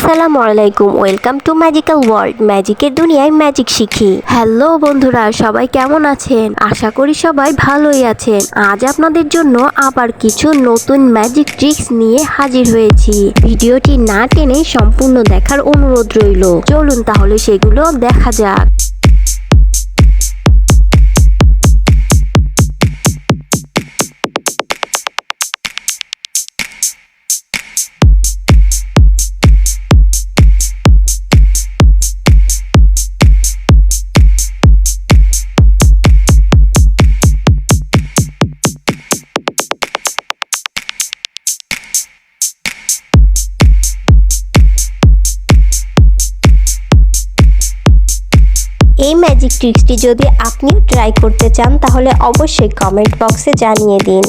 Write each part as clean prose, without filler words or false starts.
আসসালামু আলাইকুম, welcome to magical world. ম্যাজিকের দুনিয়ায় ম্যাজিক শিখি। হ্যালো বন্ধুরা, সবাই কেমন আছেন? আশা করি সবাই ভালোই আছেন। আজ আপনাদের জন্য আবার কিছু নতুন ম্যাজিক ট্রিক্স নিয়ে হাজির হয়েছি। ভিডিওটি না টেনে সম্পূর্ণ দেখার অনুরোধ রইল। চলুন তাহলে সেগুলো দেখা যাক। এই ম্যাজিক ট্রিক্সটি যদি আপনিও ট্রাই করতে চান তাহলে অবশ্যই কমেন্ট বক্সে জানিয়ে দিন।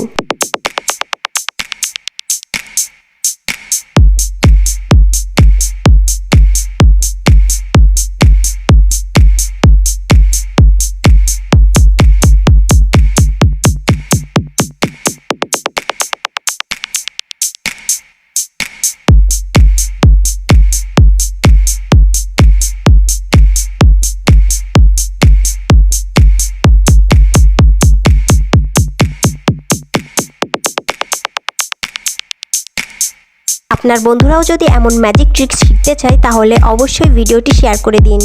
আপনার বন্ধুরাও যদি এমন ম্যাজিক ট্রিক্স শিখতে চায় তাহলে অবশ্যই ভিডিওটি শেয়ার করে দিন।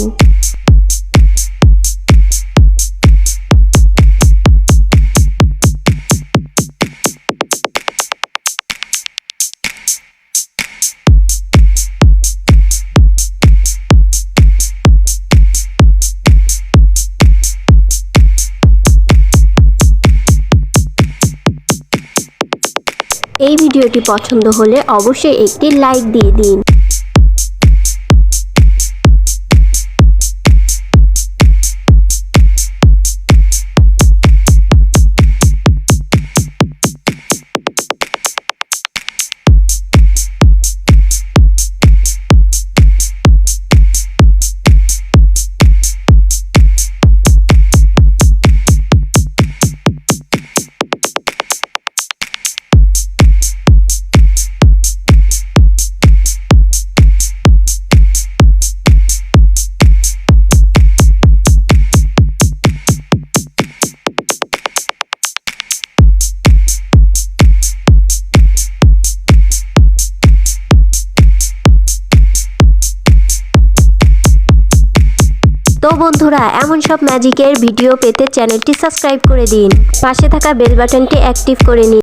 এই ভিডিওটি পছন্দ হলে অবশ্যই একটি লাইক দিয়ে দিন। তো বন্ধুরা, এমন সব ম্যাজিকের ভিডিও পেতে চ্যানেলটি সাবস্ক্রাইব করে দিন। পাশে থাকা বেল বাটনটি অ্যাক্টিভ করে নিন।